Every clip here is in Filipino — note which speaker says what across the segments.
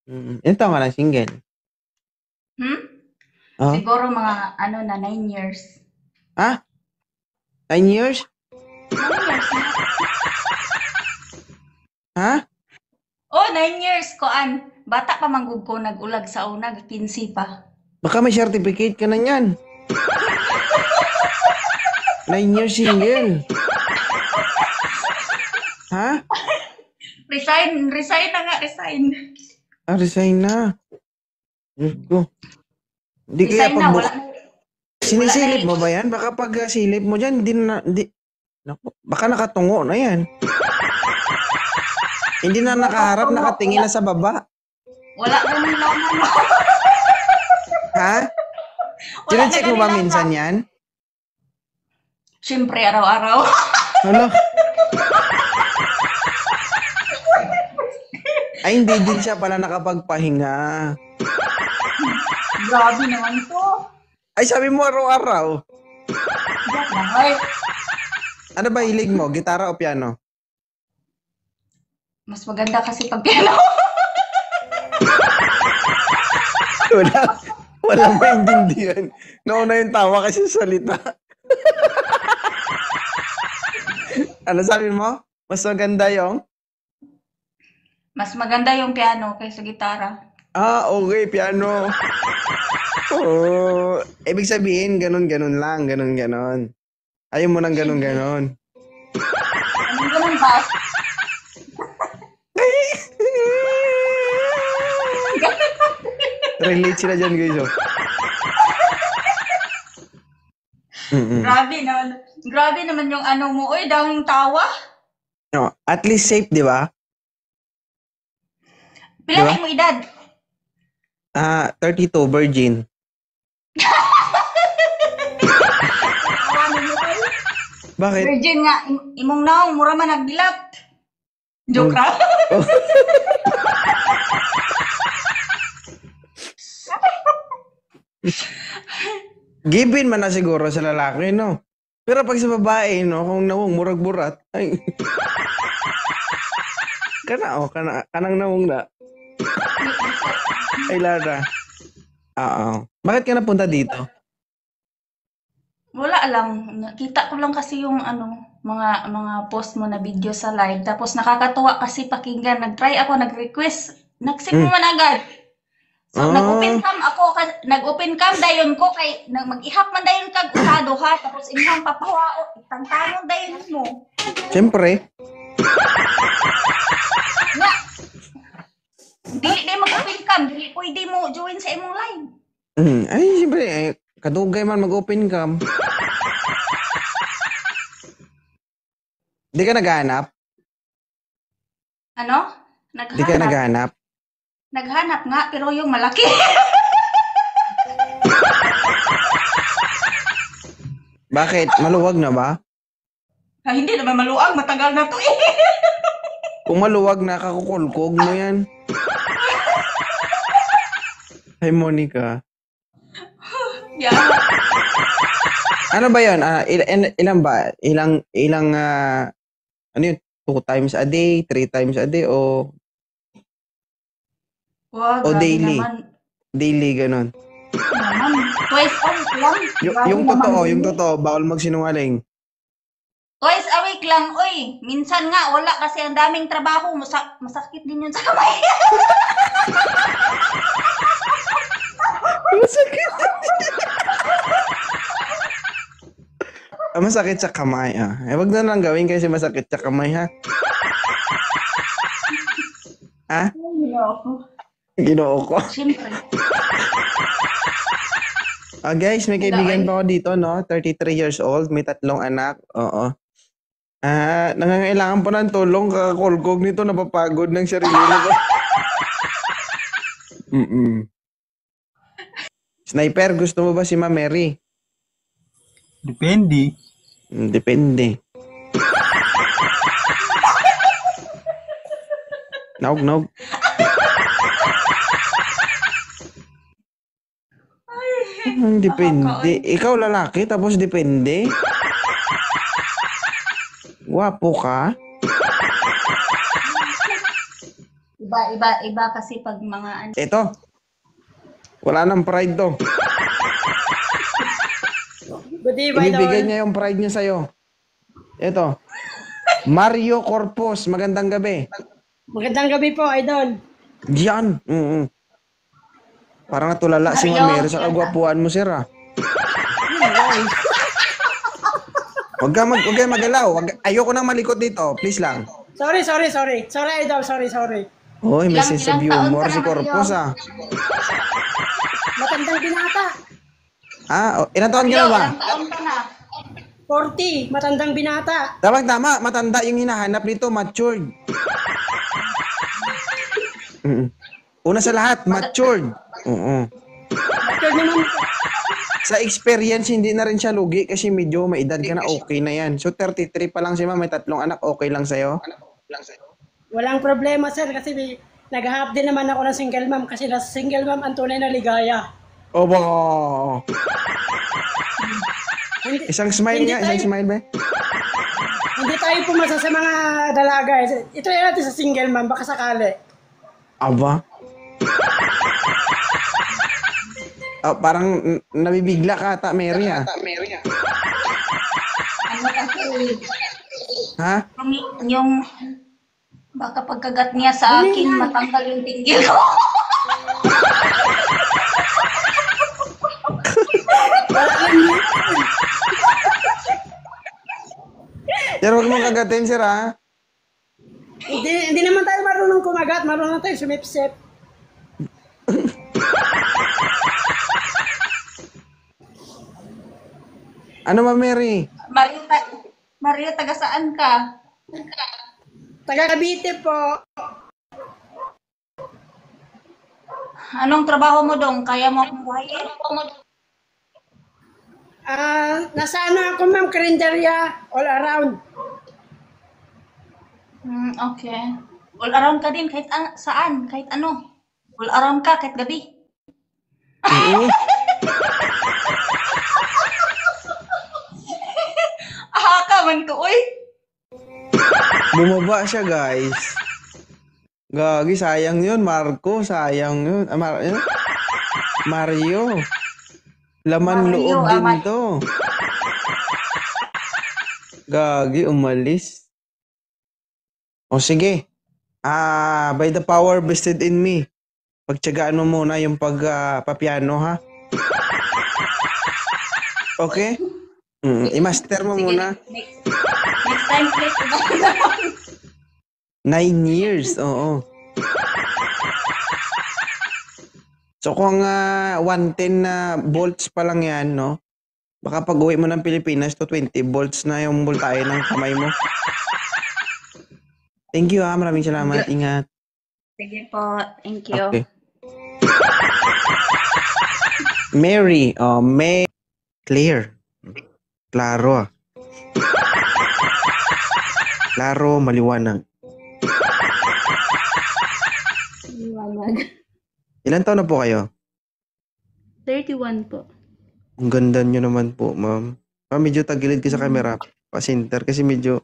Speaker 1: Ilan taon ka na single?
Speaker 2: Hmm?
Speaker 1: Oh?
Speaker 2: Siguro mga 9 years.
Speaker 1: Ha? 9 years?
Speaker 2: 9 years na.
Speaker 1: Ha?
Speaker 2: Oh, 9 years koan. Bata pa manggug ko nag-ulag sa una, 15 pa.
Speaker 1: Baka may certificate ka na niyan. 9 years single. Ha?
Speaker 2: Resign na nga, resign.
Speaker 1: Ah, resign na. Diyos ko. Hindi kaya
Speaker 2: Resign na,
Speaker 1: pagbuk...
Speaker 2: wala na
Speaker 1: Sinisilip mo ba yan? Baka pag silip mo dyan, naku, baka nakatungo na yan. Hindi na nakaharap, nakatingin na sa baba.
Speaker 2: wala na nilaman.
Speaker 1: Ha?
Speaker 2: Wala na
Speaker 1: Chinecheck mo ba
Speaker 2: kanilaman.
Speaker 1: minsan yan?
Speaker 2: Siyempre, araw-araw.
Speaker 1: Hala. Ay, hindi din siya pala nakapagpahinga.
Speaker 2: Grabe naman to.
Speaker 1: Ay, sabi mo araw-araw.
Speaker 2: Ay,
Speaker 1: Ano ba hilig mo? Gitara o piano?
Speaker 2: mas maganda kasi pag piano.
Speaker 1: Wala. Walang maintindihan. Nauna yung tawa kasi sa salita. Ano sabi mo? Mas maganda yung?
Speaker 2: Mas maganda yung piano kaysa gitara.
Speaker 1: Ah, okay, piano. Oo. Ibig sabihin, ganun-ganun lang. Ganun-ganun. Ayaw mo nang ganun-ganun.
Speaker 2: Anong ganun ba?
Speaker 1: Relate sila dyan, guys. Oh.
Speaker 2: Grabe naman. Grabe naman yung ano mo. Uy, daming tawa.
Speaker 1: No, at least safe, di ba? Di
Speaker 2: Pila
Speaker 1: ba?
Speaker 2: na mo edad?
Speaker 1: 32, virgin. Bakit?
Speaker 2: Virgin nga. Imong naong, mura man nagdilat. Joke ra.
Speaker 1: Oh. Given man na siguro sa lalaki, no? Pero pag sa babae, no? Kung nawong murag-burat, ay... kanang nawong na. Ay, Lara. Oo. Bakit ka napunta dito?
Speaker 2: Wala lang. Nakita ko lang kasi yung mga post mo na video sa live. Tapos nakakatuwa kasi pakinggan. Nag-try ako, nag-request. Nag-sip mo
Speaker 1: Hmm.
Speaker 2: man agad. So,
Speaker 1: Ah,
Speaker 2: nag-open cam ako, nag-open cam dayon ko kay mag-ihap man dayon kag usado ha, tapos inyong papawao, itangtangon dayon mo.
Speaker 1: siyempre.
Speaker 2: Nga, dili day mag-open cam, dili pwede mo join sa imong live.
Speaker 1: Ay, siyempre. Ay, kadugay man mag-open cam. Di ka naghanap?
Speaker 2: Ano?
Speaker 1: Di ka
Speaker 2: Naghanap.
Speaker 1: naghanap?
Speaker 2: Naghanap nga, pero yung malaki.
Speaker 1: Bakit? Maluwag na ba?
Speaker 2: Hindi naman maluang, matagal na to eh.
Speaker 1: Kung maluwag na, kakukulkog mo yan. Hi, Monica.
Speaker 2: Yeah.
Speaker 1: Ano ba yun? Ilan ba? Ano yun? 2 times a day, 3 times a day,
Speaker 2: Wow,
Speaker 1: o
Speaker 2: grabe
Speaker 1: daily?
Speaker 2: naman.
Speaker 1: Daily, ganun.
Speaker 2: Naman. Twice a week lang. Grabe
Speaker 1: Yung
Speaker 2: naman
Speaker 1: totoo,
Speaker 2: din
Speaker 1: yung
Speaker 2: eh.
Speaker 1: totoo, bawal magsinungaling.
Speaker 2: Twice a week lang, uy. Minsan nga, wala kasi ang daming trabaho. Masakit din yun sa kamay.
Speaker 1: Masakit. Masakit sa kamay, ah. Wag na lang gawin kasi masakit sa kamay, ha? Ha? Ginoo ko.
Speaker 2: Siyempre.
Speaker 1: Guys, may kaibigan pa ako dito, no? 33 years old, may 3 anak. Oo. Nangangailangan po ng tulong, kakakulkog nito, napapagod ng sarili ko. Sniper, gusto mo ba si Ma Mary?
Speaker 3: Depende.
Speaker 1: Depende. Naog. Depende. Ikaw lalaki, tapos depende? Gwapo ka?
Speaker 2: Iba kasi pag mga ano.
Speaker 1: Ito. Wala nang pride to.
Speaker 3: Good day, Idol.
Speaker 1: Ibibigay niya yung pride niya sa'yo. Ito. Mario Corpus, magandang gabi.
Speaker 3: Magandang gabi po, Idol.
Speaker 1: Yan. Parang natulala si
Speaker 2: Mario,
Speaker 1: Mary sa kagwapuan mo, sir, ah. Huwag ka magalaw. Ayoko nang malikot dito. Please lang.
Speaker 3: Sorry, Idol. Sorry.
Speaker 1: Hoy, may sense of
Speaker 2: ilang taon
Speaker 1: humor
Speaker 2: ka
Speaker 1: si
Speaker 2: na,
Speaker 1: Corpus,
Speaker 2: Mario?
Speaker 1: ah.
Speaker 3: Matandang binata.
Speaker 1: Ilan taon ka na ba?
Speaker 2: Ilang taon ka na?
Speaker 3: 40, matandang binata.
Speaker 1: Tama. Matanda yung hinahanap nito. Matured. Una sa lahat, matured. Oo.
Speaker 3: Mature naman po.
Speaker 1: Sa experience, hindi na rin siya lugi kasi medyo may edad ka na, okay na yan. So, 33 pa lang si ma'am, may 3 anak, okay lang sa'yo?
Speaker 3: Walang problema, sir, kasi nag-hap din naman ako ng single mom kasi na single mom ang tunay na ligaya.
Speaker 1: Obo!
Speaker 3: Hindi,
Speaker 1: Isang smile nga, isang smile ba?
Speaker 3: hindi tayo pumasa sa mga dalaga. Ito yan natin sa single mom, baka sakali.
Speaker 1: Aba? Parang nabibigla ka ata, Mary, ah.
Speaker 2: Ano kasi,
Speaker 1: Ha?
Speaker 2: yung baka pagkagat niya sa akin, matanggal yung tinggil ko.
Speaker 1: Pero huwag mong kagatin, sir, ha?
Speaker 3: Hindi naman tayo marunong kumagat, marunong tayo sumipsip.
Speaker 1: Ano ba, Mary?
Speaker 2: Mario, taga saan ka?
Speaker 3: Taga Cavite po.
Speaker 2: Anong trabaho mo dong? Kaya mo akong buhayin?
Speaker 3: Nasa ano ako, ma'am, karinderya, all around.
Speaker 2: Okay. All around ka din, kahit saan, kahit ano. All around ka, kahit gabi.
Speaker 1: Oo.
Speaker 2: Aha ka man ko, uy.
Speaker 1: Bumaba siya, guys. Gagi, sayang yun, Marco. Sayang yun. Mario. Laman
Speaker 2: Mario,
Speaker 1: loob din to. Gagi, umalis. O sige. By the power vested in me. Pagtyagaan mo muna yung papiano, ha? Okay? I-master mo
Speaker 2: Sige,
Speaker 1: muna.
Speaker 2: next time, please.
Speaker 1: 9 years, oo. So kung 110 na volts pa lang yan, no? Baka pag uwi mo ng Pilipinas, to 20 volts na yung voltahe ng kamay mo. Thank you, ha. Maraming salamat. Ingat.
Speaker 2: Sige po, thank you.
Speaker 1: Okay. Mary, May Claire. Klaro, ah. Klaro, maliwanag.
Speaker 2: Liwanag.
Speaker 1: Ilan taon na po kayo?
Speaker 2: 31 po.
Speaker 1: Ang ganda nyo naman po, ma'am. Medyo tagilid ka sa camera, pa-center, kasi medyo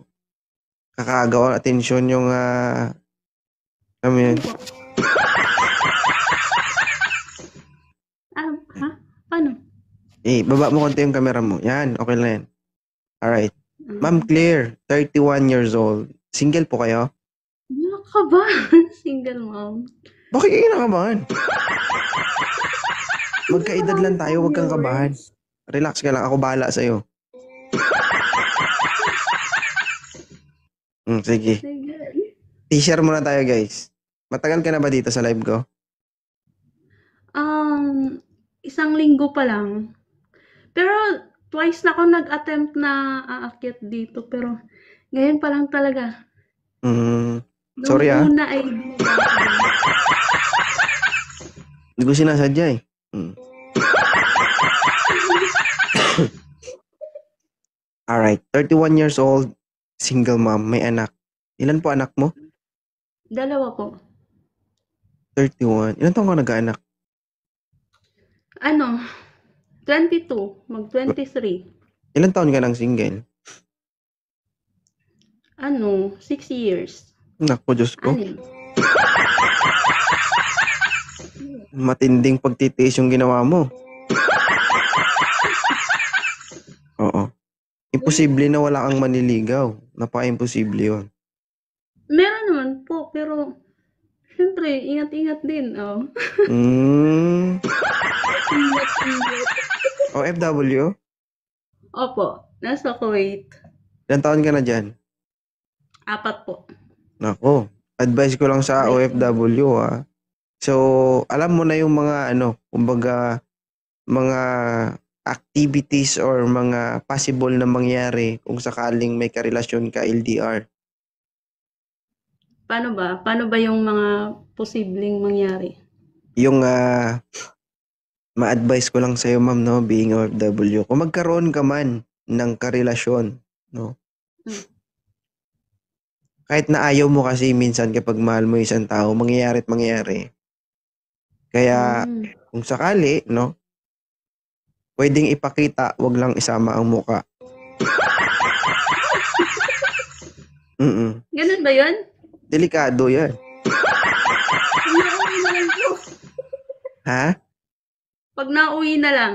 Speaker 1: kakagawa atensyon yung, alam mo yun.
Speaker 2: Ha? Paano?
Speaker 1: Baba mo konti yung camera mo. Yan, okay lang yan. Alright. Ma'am Claire, 31 years old. Single po kayo?
Speaker 2: Ano ka ba? Single mom.
Speaker 1: Bakit kayo nakabahan? Magkaedad lang tayo, huwag kang kabahan. Relax ka lang, ako bahala sa'yo. Sige. T-share muna tayo, guys. Matagal ka na ba dito sa live ko?
Speaker 2: 1 linggo pa lang. Pero twice na ako nag-attempt na aakyat dito. Pero ngayon pa lang talaga.
Speaker 1: Sorry,
Speaker 2: Nung una ay
Speaker 1: Hindi ko sinasadya eh. Alright, 31 years old, single mom, may anak. Ilan po anak mo?
Speaker 2: 2 po.
Speaker 1: 31. Ilan taong ka nag-anak?
Speaker 2: 22, mag-23.
Speaker 1: Ilan taon ka nang single?
Speaker 2: 6 years.
Speaker 1: Naku, Diyos ko.
Speaker 2: Anim.
Speaker 1: Matinding pagtitiis yung ginawa mo. Oo. Imposible na wala kang maniligaw. Napaka-imposible yun.
Speaker 4: Meron naman po, pero syempre, ingat-ingat din. Oh.
Speaker 1: Mm.
Speaker 4: Ingat-ingat.
Speaker 1: OFW?
Speaker 4: Opo, nasa Kuwait.
Speaker 1: Ilan taon ka na dyan?
Speaker 4: 4 po.
Speaker 1: Nako. Advice ko lang sa OFW ha. So, alam mo na yung mga kumbaga, mga activities or mga possible na mangyari kung sakaling may karelasyon ka LDR.
Speaker 4: Paano ba? Paano ba yung mga posibleng mangyari?
Speaker 1: Yung ma-advise ko lang sa'yo, ma'am, no, being OFW, kung magkaroon ka man ng karelasyon, no, kahit na ayaw mo kasi minsan kapag mahal mo isang tao, mangyayari at mangyayari. Kaya, kung sakali, no, pwedeng ipakita, wag lang isama ang muka.
Speaker 4: Ganun ba yun?
Speaker 1: Delikado yan.
Speaker 4: Nauwi na lang po.
Speaker 1: Ha?
Speaker 4: Pag nauwi na lang.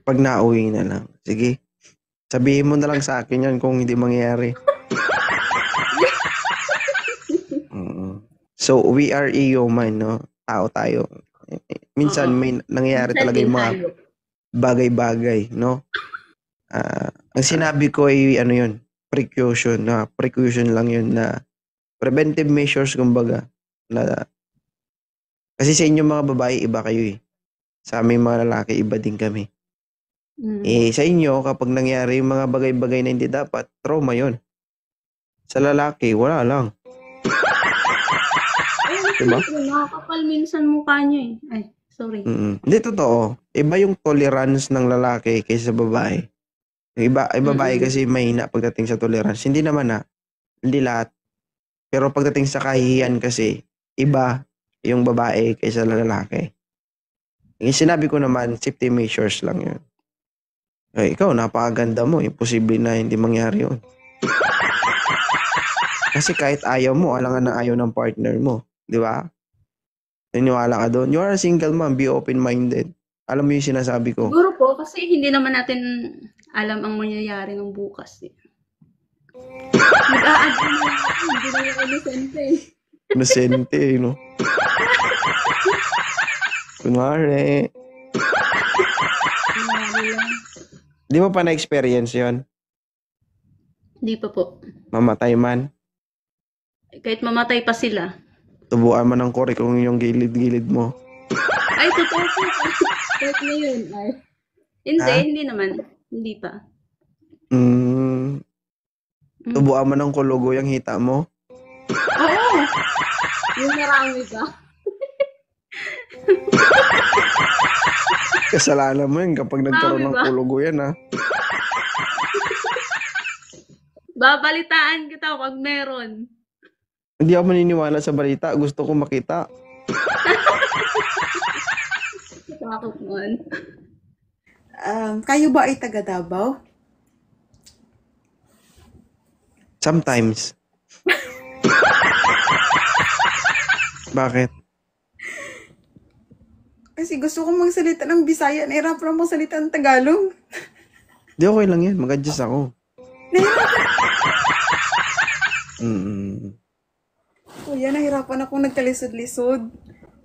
Speaker 1: Pag nauwi na lang. Sige. Sabihin mo na lang sa akin yan kung hindi mangyayari. So, we are human, no? Tao tayo. Minsan may nangyayari talaga yung mga bagay-bagay, no? Ang sinabi ko ay yun, precaution lang yun na preventive measures kumbaga. Kasi sa inyo mga babae, iba kayo eh. Sa aming mga lalaki, iba din kami. Sa inyo, kapag nangyari yung mga bagay-bagay na hindi dapat, trauma yun. Sa lalaki, wala lang. Diba?
Speaker 4: Nakakapal minsan mukha niya eh. Ay, sorry.
Speaker 1: Hindi, totoo. Iba yung tolerance ng lalaki kaysa sa babae. Yung babae kasi mahina pagdating sa tolerance. Hindi naman hindi lahat. Pero pagdating sa kahihiyan kasi, iba yung babae kaysa sa lalaki. Yung sinabi ko naman, safety measures lang yun. Ikaw, napakaganda mo. Imposible na hindi mangyari yun. Kasi kahit ayaw mo, alangan na ayaw ng partner mo. Di ba? Naniwala ka doon. You are a single man. Be open-minded. Alam mo yung sinasabi ko.
Speaker 4: Siguro po, kasi hindi naman natin alam ang mangyayari ng bukas. Eh. Mag-a-add na natin. Hindi na yung inosente.
Speaker 1: Inosente, no? Kunwari. Di mo pa na-experience yun?
Speaker 4: Hindi pa po.
Speaker 1: Mamatay man?
Speaker 4: Kahit mamatay pa sila.
Speaker 1: Tubuan man ng korek kung yung gilid-gilid mo.
Speaker 4: Ay, totoo po. Kahit ngayon. Ay. Hindi naman. Hindi pa.
Speaker 1: Tubuan man ng kulugo yung hita mo?
Speaker 4: Oo. Yung marami ka.
Speaker 1: Kasalanan mo yun kapag nagkaroon ng kulugo yan, ha?
Speaker 4: Babalitaan kita pag meron.
Speaker 1: Hindi ako maniniwala sa balita. Gusto ko makita.
Speaker 4: Takot man.
Speaker 5: Kayo ba ay taga Davao?
Speaker 1: Sometimes. Bakit?
Speaker 5: Kasi gusto kong magsalita ng Bisaya. Nahirap lang magsalita ng Tagalog.
Speaker 1: Di okay lang yan. Mag-adjust ako.
Speaker 5: Kuya, nahirapan akong nagkalisod-lisod.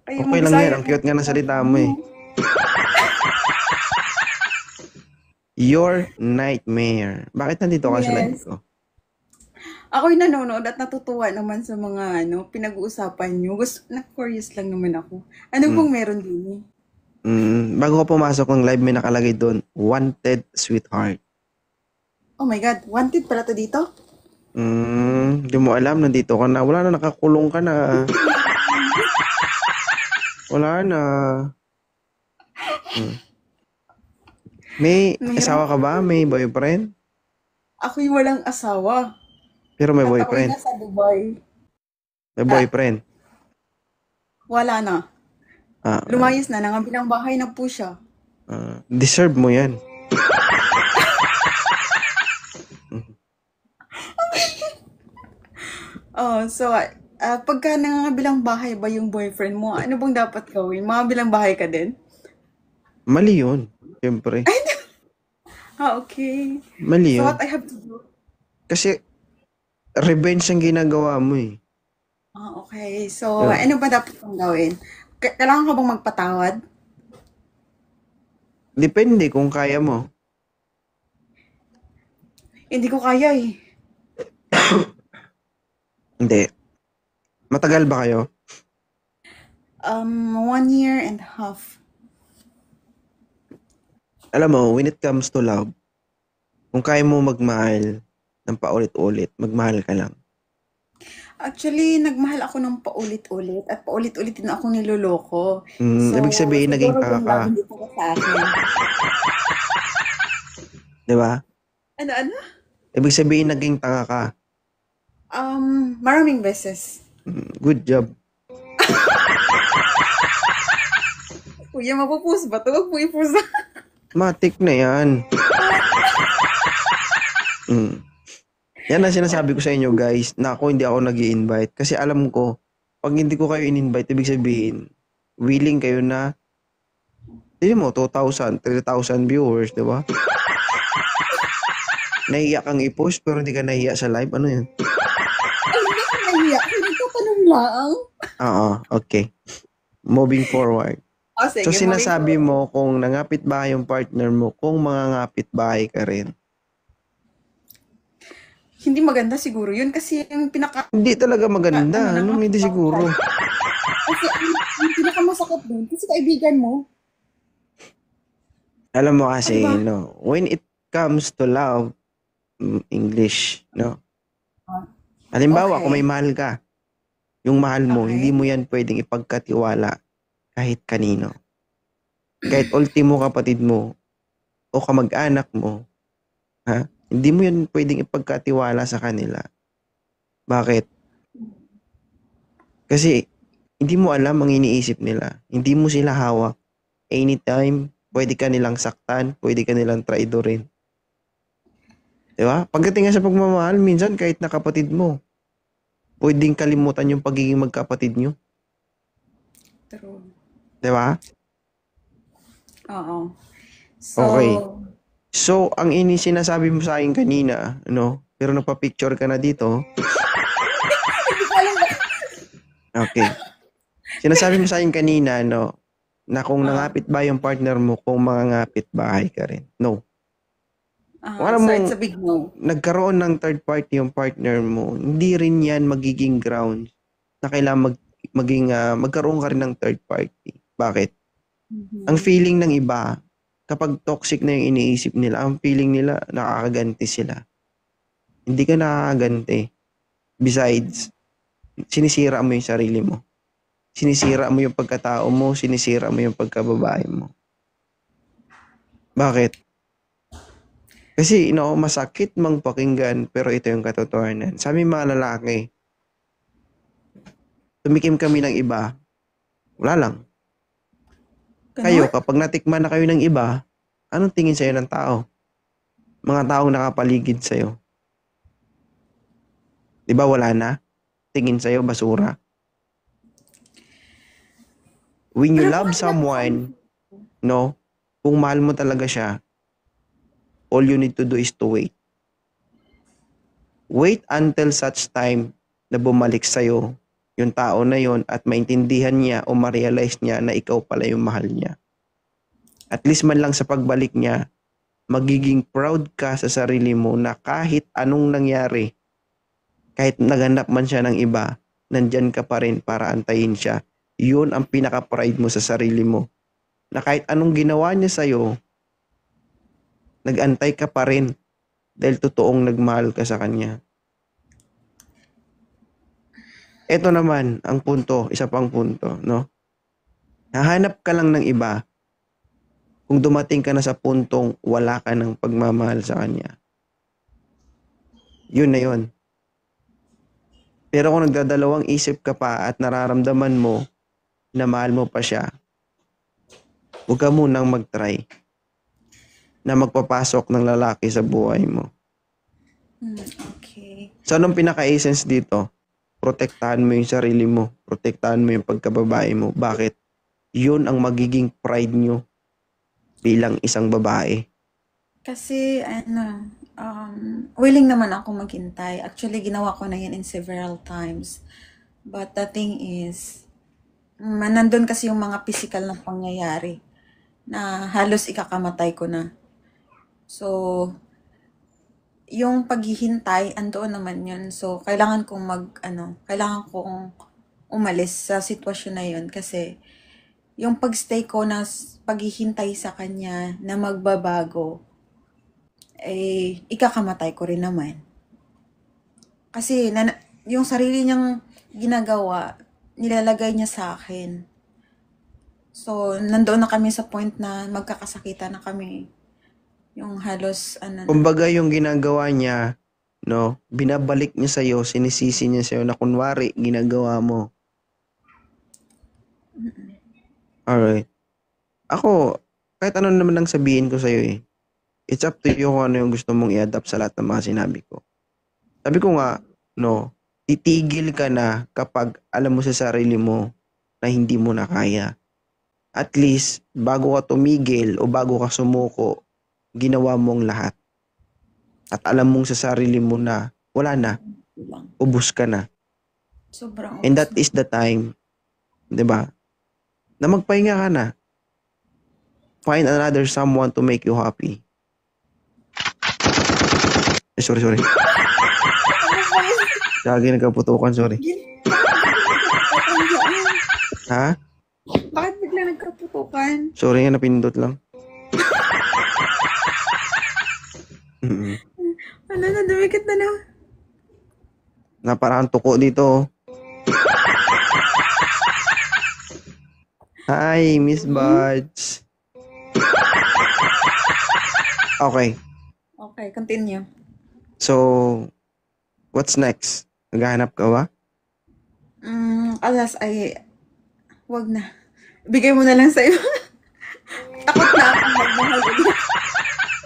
Speaker 1: Okay lang yan. Ang cute nga ng salita mo eh. Your nightmare. Bakit nandito ka sa live ko?
Speaker 5: Ako'y nanonood at natutuwa naman sa mga pinag-uusapan nyo. Na-curious lang naman ako. Ano bang meron din
Speaker 1: Bago ko pumasok ng live, may nakalagay doon, Wanted Sweetheart.
Speaker 5: Oh my God, wanted pala to dito?
Speaker 1: Di mo alam, nandito ka na. Wala na, nakakulong ka na. Wala na. May asawa ka ba? May boyfriend?
Speaker 5: Ako'y walang asawa.
Speaker 1: Pero may
Speaker 5: At
Speaker 1: boyfriend?
Speaker 5: ako'y nasa Dubai.
Speaker 1: May boyfriend?
Speaker 5: Wala na. Lumayas na. Nangabilang bahay na po siya.
Speaker 1: Deserve mo yan.
Speaker 5: So pagka nangangabilang bahay ba yung boyfriend mo, ano bang dapat gawin? Mangabilang bahay ka din?
Speaker 1: Mali yun. Siyempre.
Speaker 5: Okay.
Speaker 1: Mali
Speaker 5: So
Speaker 1: yun.
Speaker 5: what I have to do?
Speaker 1: Kasi revenge ang ginagawa mo eh.
Speaker 5: Okay. So,
Speaker 1: Yeah.
Speaker 5: ano ba dapat kong gawin? Kailangan ko bang magpatawad?
Speaker 1: Depende kung kaya mo.
Speaker 5: Hindi ko kaya eh.
Speaker 1: Hindi. Matagal ba kayo?
Speaker 5: 1.5 years.
Speaker 1: Alam mo, when it comes to love, kung kaya mo magmahal ng paulit-ulit, magmahal ka lang.
Speaker 5: Actually, nagmahal ako ng paulit-ulit at paulit-ulit din ako niloloko.
Speaker 1: Ibig sabihin, naging
Speaker 5: siguro
Speaker 1: tanga
Speaker 5: yun
Speaker 1: ka.
Speaker 5: lang, hindi para sa akin.
Speaker 1: Di ba?
Speaker 5: Ano?
Speaker 1: Ibig sabihin, naging tanga ka.
Speaker 5: Maraming beses.
Speaker 1: Good job.
Speaker 5: Kuya, mapupus ba ito? Huwag mo ipusa.
Speaker 1: Matik na yan. Yan ang sinasabi ko sa inyo, guys, na ako hindi ako nag-i-invite. Kasi alam ko, pag hindi ko kayo in-invite, ibig sabihin, willing kayo na, hindi mo, 2,000, 3,000 viewers, di ba? Nahiya kang i-post, pero hindi ka nahiya sa live. Ano yun?
Speaker 5: Hindi ko nahiya. Hindi ko tanong lang.
Speaker 1: Oo, okay. Moving forward.
Speaker 5: Sige,
Speaker 1: So, sinasabi mo kung nangapit bahay yung partner mo, kung mangangapit bahay ka rin.
Speaker 5: hindi maganda siguro yun kasi yung
Speaker 1: Hindi talaga maganda. Anong hindi siguro?
Speaker 5: kasi yung pinakamasakit doon kasi kaibigan mo.
Speaker 1: Alam mo kasi,
Speaker 5: Ano ba?
Speaker 1: no, when it comes to love, English, no? Halimbawa,
Speaker 5: Okay.
Speaker 1: kung may mahal ka, yung mahal mo,
Speaker 5: Okay.
Speaker 1: hindi mo yan pwedeng ipagkatiwala kahit kanino. Kahit ultimo kapatid mo o kamag-anak mo, ha? Hindi mo yan pwedeng ipagkatiwala sa kanila. Bakit? Kasi hindi mo alam ang iniisip nila. Hindi mo sila hawak. Anytime, pwede ka nilang saktan, pwede ka nilang traidorin. Diba? Pagdating nga sa pagmamahal, minsan kahit na kapatid mo, pwedeng kalimutan yung pagiging magkapatid nyo.
Speaker 5: True.
Speaker 1: Diba?
Speaker 5: Oo. So,
Speaker 1: Okay. So, ang sinasabi mo sa akin kanina, pero nagpa-picture ka na dito. Okay. Sinasabi mo sa akin kanina, na kung nangapit ba yung partner mo, kung mangangapit bahay ka rin. No. Alam
Speaker 5: so
Speaker 1: mo,
Speaker 5: it's a big no.
Speaker 1: Nagkaroon ng third party yung partner mo, hindi rin yan magiging ground na kailangan magkaroon ka rin ng third party. Bakit? Ang feeling ng iba, kapag toxic na yung iniisip nila, ang feeling nila, nakakaganti sila. Hindi ka nakakaganti. Besides, sinisira mo yung sarili mo. Sinisira mo yung pagkatao mo, sinisira mo yung pagkababae mo. Bakit? Kasi, masakit mang pakinggan, pero ito yung katotohanan. Sabi mga lalaki, tumikim kami ng iba, wala lang. Kayo, kapag natikman na kayo ng iba, anong tingin sa'yo ng tao? Mga taong nakapaligid sa'yo. Di ba wala na? Tingin sa'yo, basura. When you love someone, kung mahal mo talaga siya, all you need to do is to wait. Wait until such time na bumalik sa'yo yung tao na yon at maintindihan niya o ma-realize niya na ikaw pala yung mahal niya. At least man lang sa pagbalik niya, magiging proud ka sa sarili mo na kahit anong nangyari, kahit naganap man siya ng iba, nandyan ka pa rin para antayin siya. Yun ang pinaka-pride mo sa sarili mo. Na kahit anong ginawa niya sa'yo, nag-antay ka pa rin dahil totoong nagmahal ka sa kanya. Ito naman ang punto, isa pang punto, Hahanap ka lang ng iba kung dumating ka na sa puntong wala ka ng pagmamahal sa kanya. Yun na yun. Pero kung nagdadalawang isip ka pa at nararamdaman mo na mahal mo pa siya, huwag ka munang mag-try na magpapasok ng lalaki sa buhay mo.
Speaker 5: Okay.
Speaker 1: So, anong pinaka-essence dito? protektahan mo yung sarili mo. Protektahan mo yung pagkababae mo. Bakit? Yun ang magiging pride nyo bilang isang babae.
Speaker 5: Kasi, willing naman ako maghintay. Actually, ginawa ko na yan in several times. But the thing is, nandun kasi yung mga physical na pangyayari na halos ikakamatay ko na. So, yung paghihintay, andoon naman yun. So, kailangan kong kailangan kong umalis sa sitwasyon na yun kasi yung pagstay ko na paghihintay sa kanya na magbabago, ikakamatay ko rin naman. Kasi yung sarili niyang ginagawa, nilalagay niya sa akin. So, nandoon na kami sa point na magkakasakitan na kami. Yung halos,
Speaker 1: Kumbaga yung ginagawa niya, no, binabalik niya sa'yo, sinisisi niya sa'yo na kunwari, ginagawa mo. Alright. Ako, kahit ano naman ang sabihin ko sa'yo it's up to you kung ano yung gusto mong i-adapt sa lahat ng mga sinabi ko. Sabi ko nga, no, titigil ka na kapag alam mo sa sarili mo na hindi mo na kaya. At least, bago ka tumigil o bago ka sumuko, ginawa mong lahat. At alam mong sa sarili mo na wala na, ubus ka na.
Speaker 5: sobrang
Speaker 1: And that is the time, 'di ba? Na magpahinga ka na. Find another someone to make you happy. Sorry. Lagi nagkaputukan, sorry. Ha?
Speaker 5: Bakit bigla nagkaputukan?
Speaker 1: Sorry nga, napindot lang.
Speaker 5: Dumikit na.
Speaker 1: Na parang tuko dito. Hi, Miss Buds. Okay.
Speaker 5: Okay, continue.
Speaker 1: So, what's next? Naghahanap ka ba?
Speaker 5: Alas wag na. Bigay mo na lang sa'yo. Takot na ako magmahal ulit.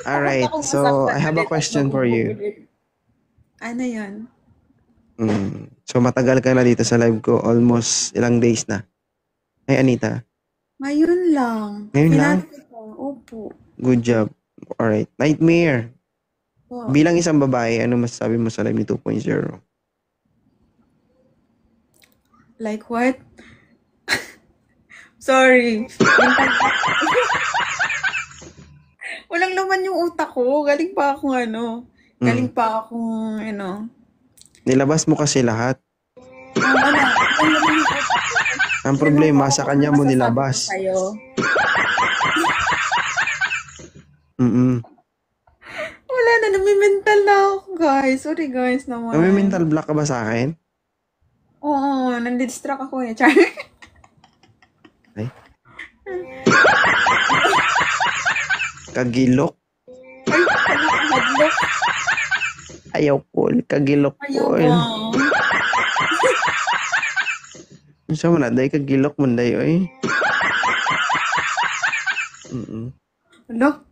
Speaker 1: Alright, so I have a question for you.
Speaker 5: Ano yun?
Speaker 1: So, matagal ka na dito sa live ko. Almost ilang days na. Ay, Anita.
Speaker 5: Ngayon lang.
Speaker 1: Ngayon lang?
Speaker 5: Pinatay ko. Opo.
Speaker 1: Good job. Alright. Nightmare.
Speaker 5: Wow.
Speaker 1: Bilang isang babae, ano masasabi mo sa live ni 2.0?
Speaker 5: Like what? Sorry. Walang laman yung utak ko. Galing pa akong Galing pa akong
Speaker 1: Nilabas mo kasi lahat.
Speaker 5: Walang laman yung utak ko.
Speaker 1: Ang problema, sa kanya mo nilabas.
Speaker 5: Sa'yo. Wala na, nami-mental na ako, guys. Sorry, guys, naman.
Speaker 1: May mental block ka ba sa akin?
Speaker 5: Oo, nandidistract ako Char.
Speaker 1: Ay. Kagilok.
Speaker 5: Hadlok.
Speaker 1: Ayaw po. Kagilok po.
Speaker 5: Ayaw ba?
Speaker 1: Isa mo na, day kagilok mo, day, oy.
Speaker 5: Hello?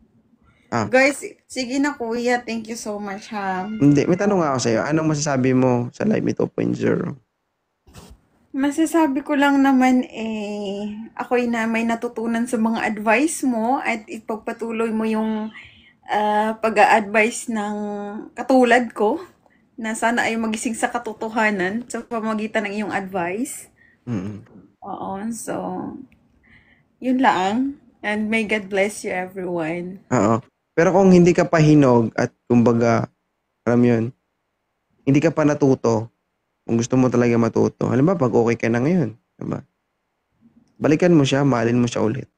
Speaker 1: Ah.
Speaker 5: Guys, sige na kuya. Thank you so much, ha.
Speaker 1: Hindi, may tanong ako sa'yo. Anong masasabi mo sa live ni 2.0?
Speaker 5: Masasabi ko lang naman ako'y na may natutunan sa mga advice mo at ipagpatuloy mo yung pag-a-advise ng katulad ko na sana ay magising sa katotohanan sa pamamagitan ng iyong advice. Oo, so yun lang. And may God bless you, everyone.
Speaker 1: Oo. Pero kung hindi ka pa hinog at kumbaga, alam yun, hindi ka pa natuto, kung gusto mo talaga matuto, alam ba, pag okay ka na ngayon, diba? Balikan mo siya, mahalin mo siya ulit.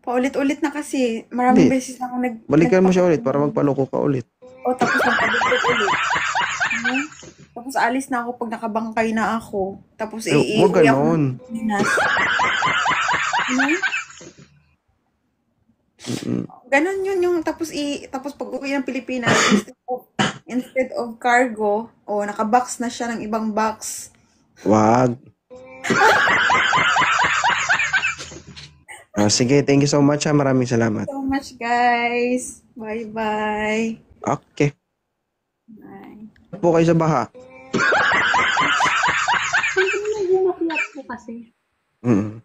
Speaker 5: Paulit-ulit na kasi. Maraming
Speaker 1: Hindi.
Speaker 5: beses na akong
Speaker 1: Balikan mo siya ulit para magpaloko ka ulit.
Speaker 5: O, tapos nagpabukod ulit. Tapos alis na ako pag nakabangkay na ako. Tapos
Speaker 1: Huwag ganon.
Speaker 5: Ganon yun yung tapos pag uwi ng Pilipinas instead of cargo nakabox na siya ng ibang box.
Speaker 1: Wag. Sige, thank you so much. Maraming salamat.
Speaker 5: So much, guys. Bye-bye.
Speaker 1: Okay.
Speaker 5: Bye.
Speaker 1: Po kayo sa baha.
Speaker 4: kasi.
Speaker 1: Mm.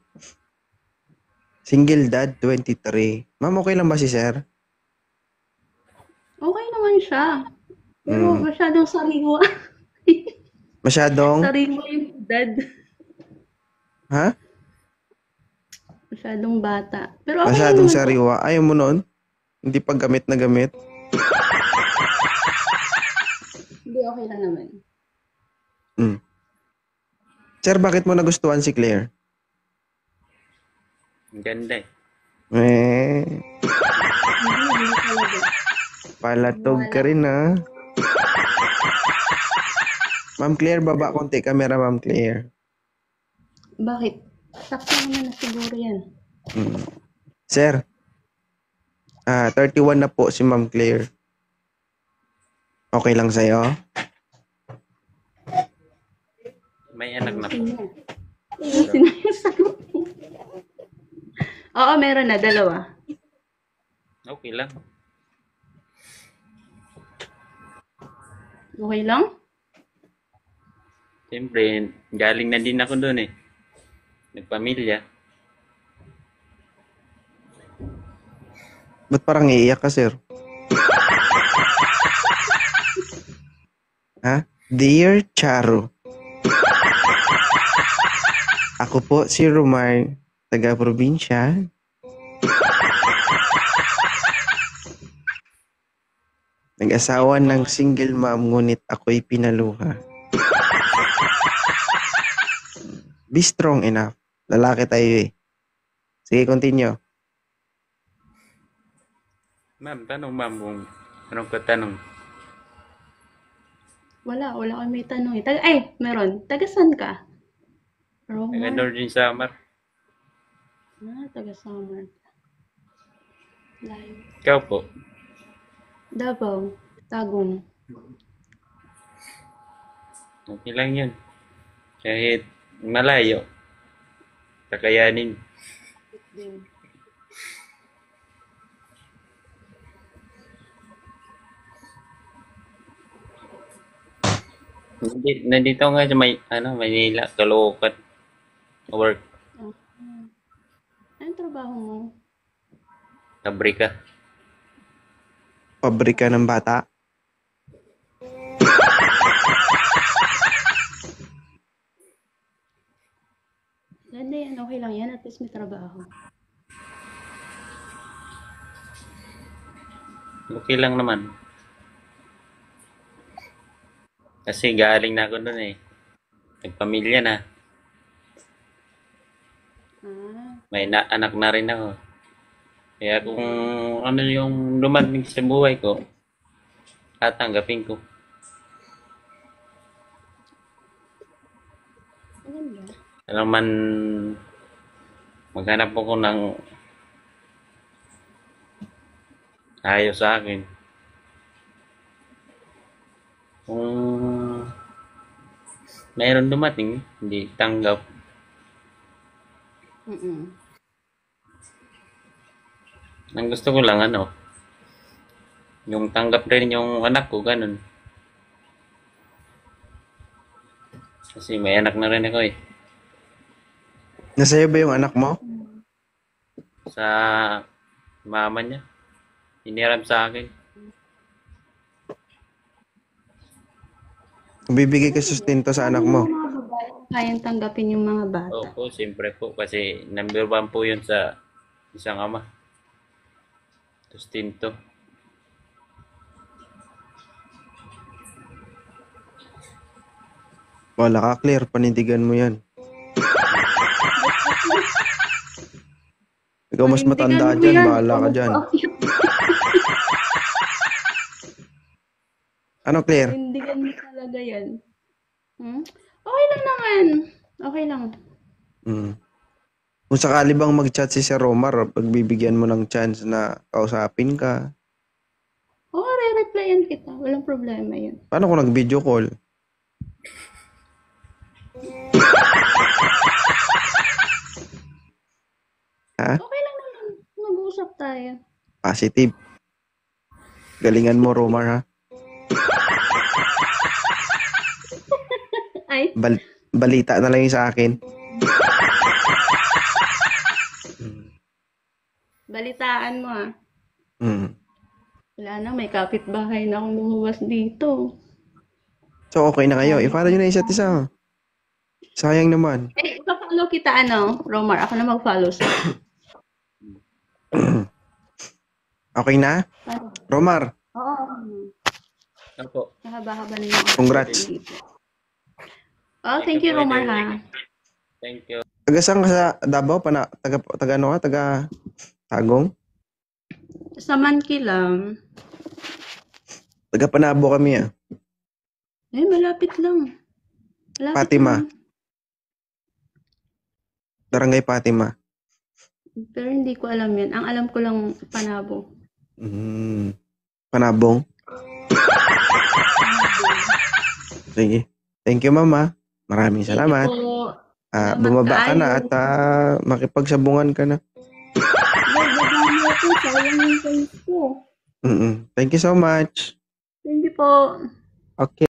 Speaker 1: Single dad, 23. Ma'am, okay lang ba si sir?
Speaker 4: Okay naman siya. Pero
Speaker 1: Mm.
Speaker 4: masyadong sariwa.
Speaker 1: Masyadong?
Speaker 4: Sariwa yung dad.
Speaker 1: Ha?
Speaker 4: Masyadong bata. Pero okay lang
Speaker 1: Masyadong
Speaker 4: naman po.
Speaker 1: sariwa. Ayaw mo nun? Hindi pa gamit na gamit?
Speaker 4: Hindi, okay lang naman.
Speaker 1: Mm. Sir, bakit mo nagustuhan si Claire?
Speaker 6: Ang ganda eh.
Speaker 4: Hindi talaga.
Speaker 1: Palatog ka rin ha. Ma'am Claire, baba konti camera, Ma'am Claire.
Speaker 4: Bakit? Sakto naman na siguro yan.
Speaker 1: Mm. Sir, 31 na po si Ma'am Claire. Okay lang sa'yo?
Speaker 6: May anak na po.
Speaker 4: Ayusin na yung sagot mo. Oo, meron na. 2.
Speaker 6: Okay lang.
Speaker 4: Okay lang?
Speaker 6: Siyempre, galing na din ako doon eh. Nagpamilya.
Speaker 1: Ba't parang iiyak ka, sir? Ha? Dear Charo. Ako po si Romar, taga-probinsya. Nag-asawa ng single mom, ngunit ako'y pinaluha. Be strong enough. Lalaki tayo eh. Sige, continue.
Speaker 6: Ma'am, tanong ma'am kung anong katanong.
Speaker 4: Wala kami may tanong eh. Meron. Taga saan ka?
Speaker 6: Taga
Speaker 4: Romar?
Speaker 6: Northern Samar.
Speaker 4: Taga Summer. Layo.
Speaker 6: Ikaw po.
Speaker 4: Davao. Tagum.
Speaker 6: Okay lang yun. Kahit malayo. Kakayanin. Nandito nga sa Manila, Caloocan. Work.
Speaker 4: Anong trabaho mo?
Speaker 6: Pabrika.
Speaker 1: Pabrika ng bata.
Speaker 4: Ganda yan. Okay lang yan. At least may trabaho.
Speaker 6: Okay lang naman. Kasi galing na ako doon eh. Nagpamilya na. May anak na rin ako. Kaya kung ano yung dumating sa buhay ko, tatanggapin ko.
Speaker 4: Maganda.
Speaker 6: Alam man, maghanap ako ng ayos sa akin. Kung mayroon dumating, hindi tanggap. Ang gusto ko lang yung tanggap rin yung anak ko, ganun. Kasi may anak na rin ako eh.
Speaker 1: Nasa'yo ba yung anak mo?
Speaker 6: Sa mama niya. Hiniram sa akin.
Speaker 1: Bibigay ka sustento sa anak mo.
Speaker 4: Mga babae, kayang tanggapin yung mga bata.
Speaker 6: Opo, siyempre po. Kasi number 1 po yun sa isang ama. Sustento.
Speaker 1: Wala ka, Claire. Panindigan mo yan. Ikaw mas matanda
Speaker 4: Panindigan mo
Speaker 1: dyan.
Speaker 4: yan.
Speaker 1: Bahala ka dyan. Ano, Claire?
Speaker 4: Panindigan mo talaga yan. Okay lang naman. Okay lang.
Speaker 1: Mm. Kung sakali bang mag-chat si Sir Romar, pagbibigyan mo ng chance na kausapin ka.
Speaker 4: Oo, re-replyan kita. Walang problema yun.
Speaker 1: Paano kung nag-video call? Ha?
Speaker 4: Okay lang naman. Mag-uusap tayo.
Speaker 1: Positive. Galingan mo, Romar, ha?
Speaker 4: Ay,
Speaker 1: Balita na lang yung sa akin.
Speaker 4: Balitaan mo ah.
Speaker 1: Mm.
Speaker 4: Wala na, may kapitbahay na akong lumabas dito.
Speaker 1: So, okay na kayo. I-follow nyo na isa't isa. Sayang naman.
Speaker 4: Eh, ipapollow kita Romar. Ako na mag-follow sa'yo.
Speaker 1: Okay na? Romar,
Speaker 4: Oo.
Speaker 6: Opo.
Speaker 4: Mahaba-haba na yung
Speaker 1: Congrats.
Speaker 4: dito. Oh, thank you, Romar ha.
Speaker 6: Thank you.
Speaker 1: taga saan ka sa Davao? Taga ano ka? Taga Tagong?
Speaker 4: Sa Mankilam.
Speaker 1: Taga Panabo kami ah.
Speaker 4: Eh, malapit lang. Malapit
Speaker 1: Fatima.
Speaker 4: lang.
Speaker 1: Barangay Fatima.
Speaker 4: Pero hindi ko alam yan. Ang alam ko lang Panabo.
Speaker 1: Panabong. Sige. Thank you, Mama. Maraming salamat.
Speaker 4: Thank you po. Salamat
Speaker 1: Bumaba ka na
Speaker 4: kaayo.
Speaker 1: at makipagsabungan ka na.
Speaker 4: Bababa ko. Sayang yung face ko.
Speaker 1: Thank you so much.
Speaker 4: Thank you po.
Speaker 1: Okay.